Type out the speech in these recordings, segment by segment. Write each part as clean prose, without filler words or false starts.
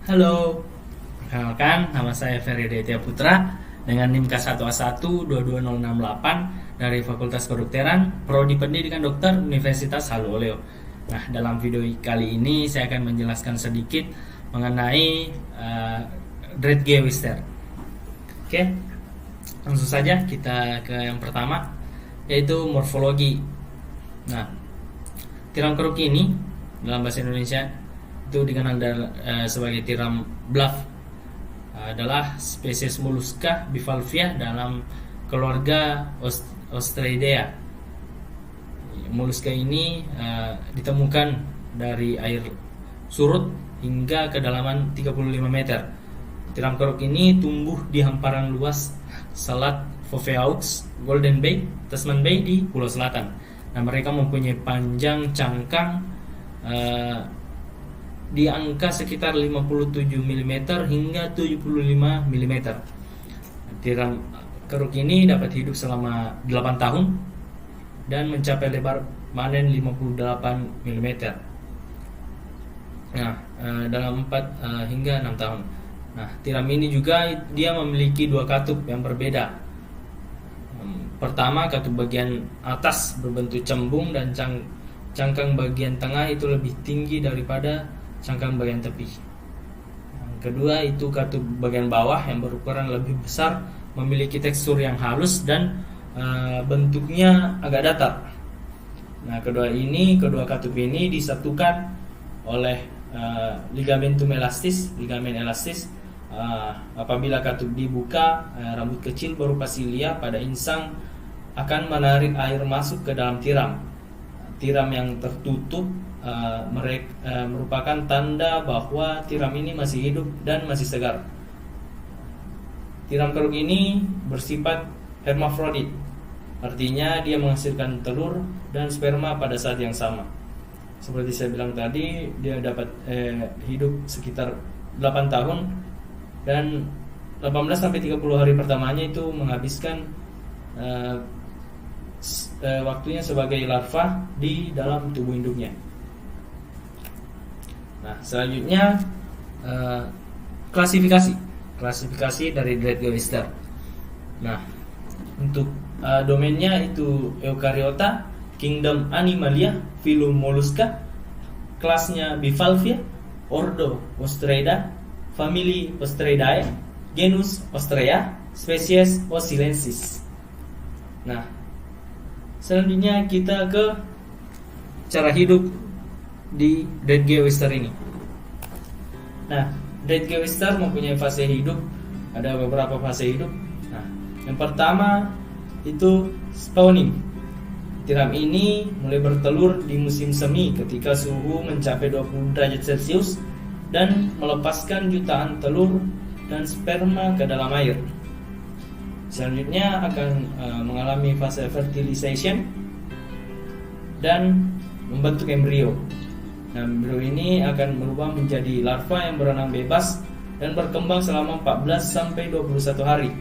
Halo, perkenalkan nama saya Ferry Aditya Putra dengan NIM K1A1 22068 dari Fakultas Kedokteran, Prodi Pendidikan Dokter Universitas Halu Oleo. Nah, dalam video kali ini saya akan menjelaskan sedikit mengenai Dredge Oyster. Oke, langsung saja kita ke yang pertama, yaitu morfologi. Nah, tiram keruk ini dalam bahasa Indonesia itu dikenal sebagai tiram bluff, adalah spesies Mollusca bivalvia dalam keluarga Ostreidae. Mollusca ini ditemukan dari air surut hingga kedalaman 35 meter. Tiram keruk ini tumbuh di hamparan luas Selat Foveaux, Golden Bay, Tasman Bay di Pulau Selatan. Nah, mereka mempunyai panjang cangkang di angka sekitar 57 mm hingga 75 mm. Tiram keruk ini dapat hidup selama 8 tahun dan mencapai lebar panen 58 mm. Nah, dalam 4 hingga 6 tahun. Nah, tiram ini juga dia memiliki dua katup yang berbeda. Pertama, katup bagian atas berbentuk cembung dan cangkang bagian tengah itu lebih tinggi daripada cangkang bagian tepi. Yang kedua itu katup bagian bawah yang berukuran lebih besar, memiliki tekstur yang halus dan bentuknya agak datar. Nah, kedua katup ini disatukan oleh ligamentum elastis, ligamen elastis. Apabila katup dibuka, rambut kecil berupa silia pada insang akan menarik air masuk ke dalam tiram. Tiram yang tertutup merupakan tanda bahwa tiram ini masih hidup dan masih segar. Tiram keruk ini bersifat hermafrodit, artinya dia menghasilkan telur dan sperma pada saat yang sama. Seperti saya bilang tadi, dia dapat hidup sekitar 8 tahun dan 18-30 hari pertamanya itu menghabiskan waktunya sebagai larva di dalam tubuh induknya. Nah, selanjutnya klasifikasi dari Dredge Oyster. Nah, untuk domainnya itu Eukaryota, Kingdom Animalia, Phylum Mollusca, kelasnya Bivalvia, Ordo Ostreidae, famili Ostreidae, genus Ostrea, spesies Oscillensis. Nah, selanjutnya kita ke cara hidup di Dredge Oyster ini. Nah, Dredge Oyster mempunyai fase hidup, ada beberapa fase hidup. Nah, yang pertama itu spawning. Tiram ini mulai bertelur di musim semi ketika suhu mencapai 20 derajat Celcius dan melepaskan jutaan telur dan sperma ke dalam air. Selanjutnya akan mengalami fase fertilization dan membentuk embrio. Nah, embrio ini akan berubah menjadi larva yang berenang bebas dan berkembang selama 14-21 hari.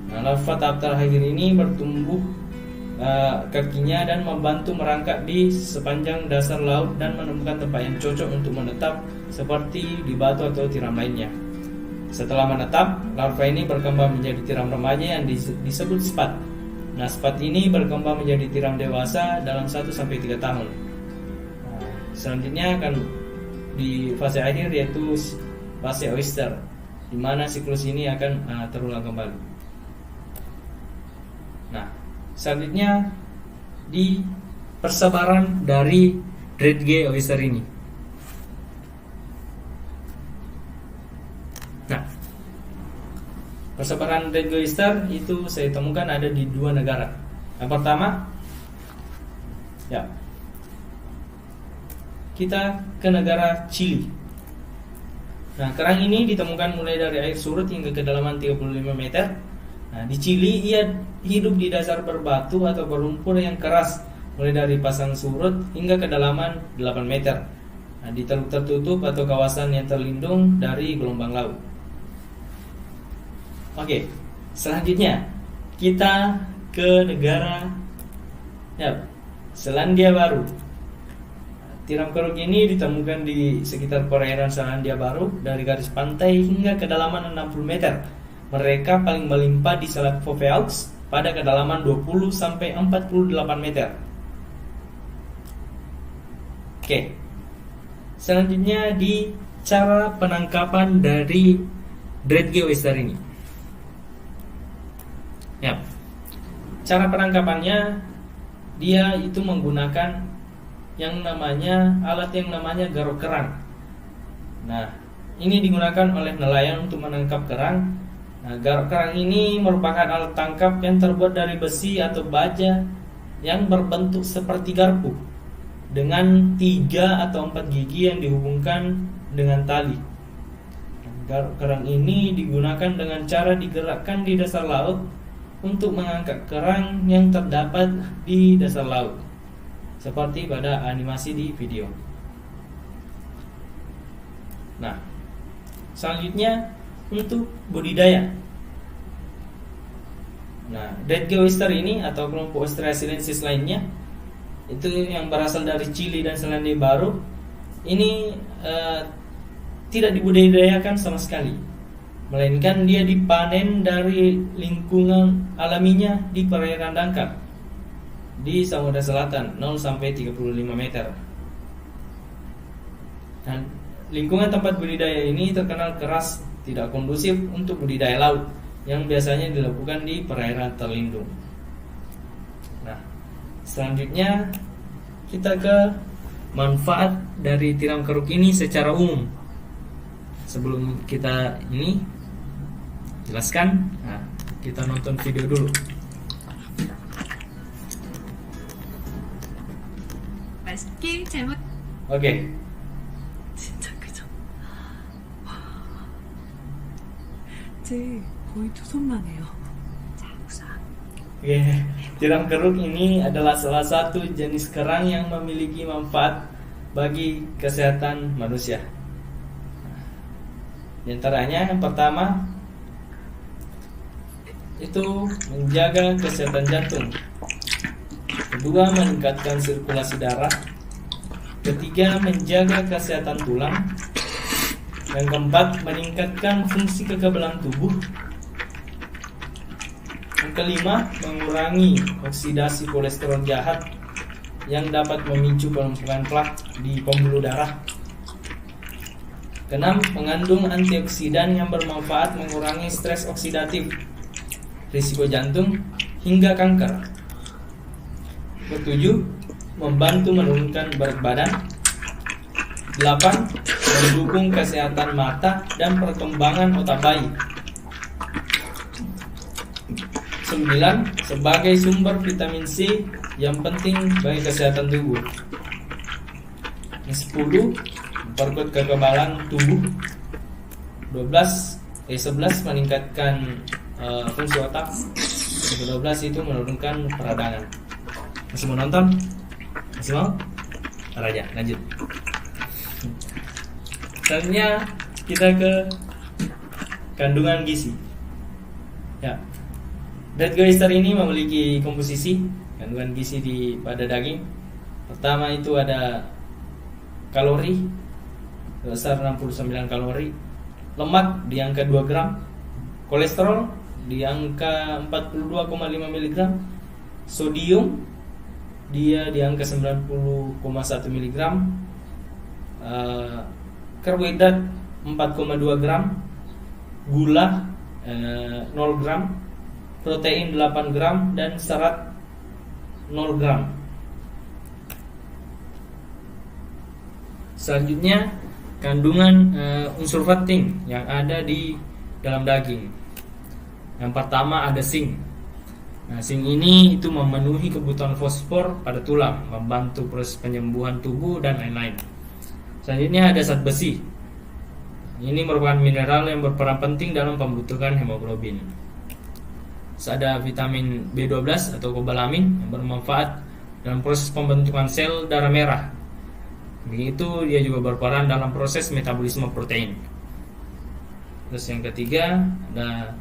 Nah, larva tahap terakhir ini bertumbuh kakinya dan membantu merangkak di sepanjang dasar laut dan menemukan tempat yang cocok untuk menetap seperti di batu atau tiram lainnya. Setelah menetap, larva ini berkembang menjadi tiram remaja yang disebut spat. Nah, spat ini berkembang menjadi tiram dewasa dalam 1-3 tahun. Nah, selanjutnya akan di fase akhir yaitu fase oyster, di mana siklus ini akan terulang kembali. Nah, selanjutnya di persebaran dari Dredge Oyster ini. Nah, persebaran Dredge Oyster itu saya temukan ada di 2 negara. Yang pertama, ya, kita ke negara Chili. Nah, kerang ini ditemukan mulai dari air surut hingga kedalaman 35 meter. Nah, di Chili ia hidup di dasar berbatu atau berlumpur yang keras mulai dari pasang surut hingga kedalaman 8 meter. Nah, di teluk tertutup atau kawasan yang terlindung dari gelombang laut. Oke, selanjutnya kita ke negara Selandia Baru. tiram keruk ini ditemukan di sekitar perairan Selandia Baru dari garis pantai hingga kedalaman 60 meter. Mereka paling melimpah di Selat Foveaux pada kedalaman 20 sampai 48 meter. Oke. Selanjutnya di cara penangkapan dari Dreadgear oyster ini. Ya. Cara penangkapannya dia itu menggunakan alat yang namanya garuk kerang. Nah, ini digunakan oleh nelayan untuk menangkap kerang. Nah, garuk kerang ini merupakan alat tangkap yang terbuat dari besi atau baja yang berbentuk seperti garpu dengan 3 atau 4 gigi yang dihubungkan dengan tali. Garuk kerang ini digunakan dengan cara digerakkan di dasar laut untuk mengangkat kerang yang terdapat di dasar laut, seperti pada animasi di video. Nah, selanjutnya untuk budidaya. Nah, Dreadgear oyster ini atau kelompok Ostracoensis lainnya itu yang berasal dari Chili dan Selandia Baru ini tidak dibudidayakan sama sekali, melainkan dia dipanen dari lingkungan alaminya di perairan dangkal di Samudra Selatan 0 sampai 35 meter. Dan lingkungan tempat budidaya ini terkenal keras, tidak kondusif untuk budidaya laut yang biasanya dilakukan di perairan terlindung. Nah, selanjutnya kita ke manfaat dari tiram keruk ini secara umum. Sebelum kita ini jelaskan, nah, kita nonton video dulu. 맛있게 잘 먹. Oke. 진짜 그죠? 제 거의 두 손만 해요. 자, 우선 Oke, tiram keruk ini adalah salah satu jenis kerang yang memiliki manfaat bagi kesehatan manusia. Di antaranya yang pertama itu menjaga kesehatan jantung. Kedua, meningkatkan sirkulasi darah. Ketiga, menjaga kesehatan tulang. Yang keempat, meningkatkan fungsi kekebalan tubuh. Yang kelima, mengurangi oksidasi kolesterol jahat yang dapat memicu penumpukan plak di pembuluh darah. Keenam, mengandung antioksidan yang bermanfaat mengurangi stres oksidatif, risiko jantung, hingga kanker. Ketujuh, membantu menurunkan berat badan. 8, mendukung kesehatan mata dan perkembangan otak bayi. 9, sebagai sumber vitamin C yang penting bagi kesehatan tubuh. 10, memperkuat kekebalan tubuh. 11, meningkatkan fungsi otak. 12 itu menurunkan peradangan. Masih mau nonton? Masih mau? Ntar aja, lanjut. Selanjutnya kita ke kandungan gizi. Ya, Dreadgear oyster ini memiliki komposisi kandungan gizi pada daging. Pertama itu ada kalori sebesar 69 kalori, lemak di angka 2 gram, kolesterol di angka 42,5 mg, sodium dia di angka 90,1 mg, karbohidrat 4,2 gram, gula 0 gram, protein 8 gram, dan serat 0 gram. Selanjutnya kandungan unsur penting yang ada di dalam daging. Yang pertama ada zinc. Nah, zinc ini itu memenuhi kebutuhan fosfor pada tulang, membantu proses penyembuhan tubuh dan lain-lain. Selanjutnya ada zat besi. Ini merupakan mineral yang berperan penting dalam pembentukan hemoglobin. Terus ada vitamin B12 atau kobalamin yang bermanfaat dalam proses pembentukan sel darah merah. Begitu dia juga berperan dalam proses metabolisme protein. Terus yang ketiga ada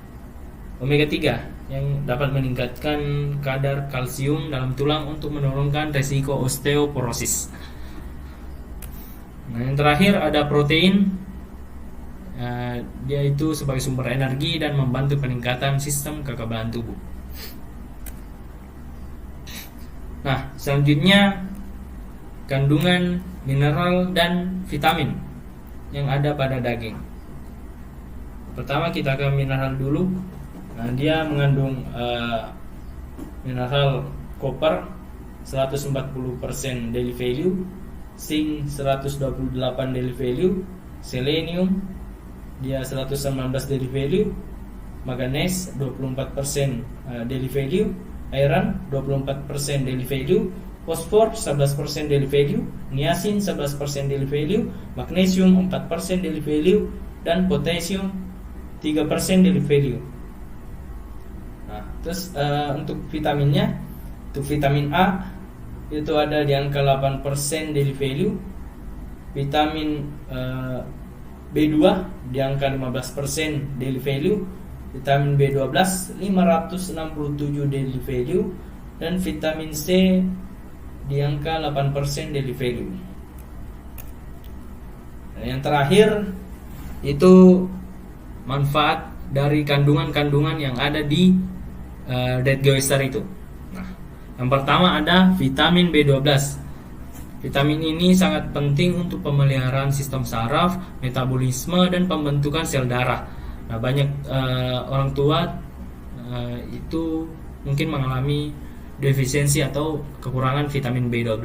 omega 3 yang dapat meningkatkan kadar kalsium dalam tulang untuk menurunkan resiko osteoporosis. Nah, yang terakhir ada protein. Dia itu sebagai sumber energi dan membantu peningkatan sistem kekebalan tubuh. Nah, selanjutnya kandungan mineral dan vitamin yang ada pada daging. Pertama kita ke mineral dulu. Nah, dia mengandung mineral koper 140% daily value, zinc 128 daily value, selenium dia 119 daily value, manganese 24% daily value, iron 24% daily value, fosfor 11% daily value, niacin 11% daily value, magnesium 4% daily value, dan potasium 3% daily value. Nah, terus untuk vitaminnya, untuk vitamin A itu ada di angka 8% daily value, vitamin B2 di angka 15% daily value, vitamin B12 567 daily value, dan vitamin C di angka 8% daily value. Dan yang terakhir itu manfaat dari kandungan-kandungan yang ada di Dead Oyster itu. Nah, yang pertama ada vitamin B12. Vitamin ini sangat penting untuk pemeliharaan sistem saraf, metabolisme, dan pembentukan sel darah. Nah, banyak orang tua itu mungkin mengalami defisiensi atau kekurangan vitamin B12.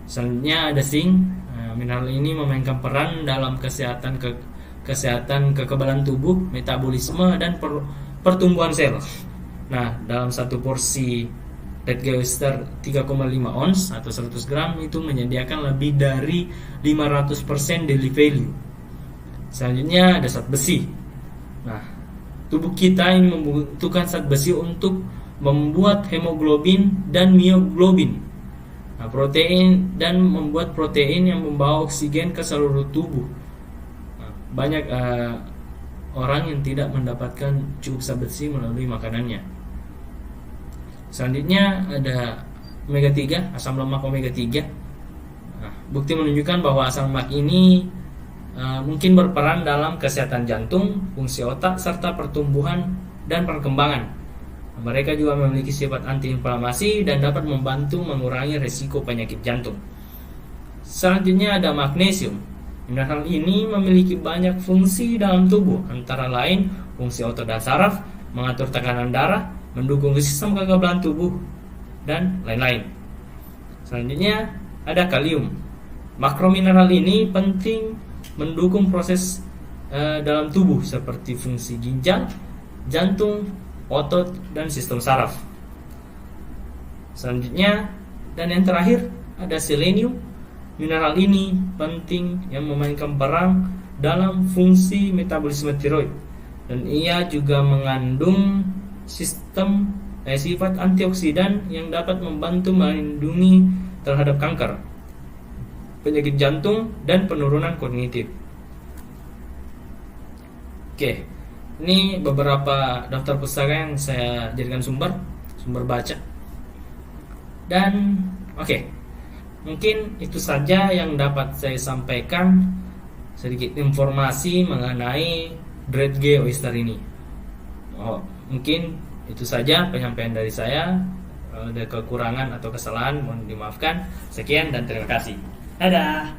Selanjutnya ada zinc. Mineral ini memainkan peran dalam kesehatan kekebalan tubuh, metabolisme, dan pertumbuhan sel. Nah, dalam satu porsi Dead Oyster 3,5 ons atau 100 gram itu menyediakan lebih dari 500% daily value. Selanjutnya ada zat besi. Nah, tubuh kita ini membutuhkan zat besi untuk membuat hemoglobin dan mioglobin. Nah, protein dan membuat protein yang membawa oksigen ke seluruh tubuh. Nah, banyak orang yang tidak mendapatkan cukup zat besi melalui makanannya. Selanjutnya ada omega 3, asam lemak omega 3. Nah, bukti menunjukkan bahwa asam lemak ini mungkin berperan dalam kesehatan jantung, fungsi otak, serta pertumbuhan dan perkembangan. Mereka juga memiliki sifat antiinflamasi dan dapat membantu mengurangi risiko penyakit jantung. Selanjutnya ada magnesium. Mineral ini memiliki banyak fungsi dalam tubuh, antara lain fungsi otot dan saraf, mengatur tekanan darah, mendukung sistem kekebalan tubuh, dan lain-lain. Selanjutnya ada kalium. Makromineral ini penting mendukung proses dalam tubuh seperti fungsi ginjal, jantung, otot, dan sistem saraf. Selanjutnya dan yang terakhir ada selenium. Mineral ini penting yang memainkan peran dalam fungsi metabolisme tiroid, dan ia juga mengandung sifat antioksidan yang dapat membantu melindungi terhadap kanker, penyakit jantung, dan penurunan kognitif. Oke, ini beberapa daftar pustaka yang saya jadikan sumber baca. Dan mungkin itu saja yang dapat saya sampaikan, sedikit informasi mengenai Dead Oyster ini. Mungkin itu saja penyampaian dari saya. Ada kekurangan atau kesalahan mohon dimaafkan. Sekian dan terima kasih. Dadah.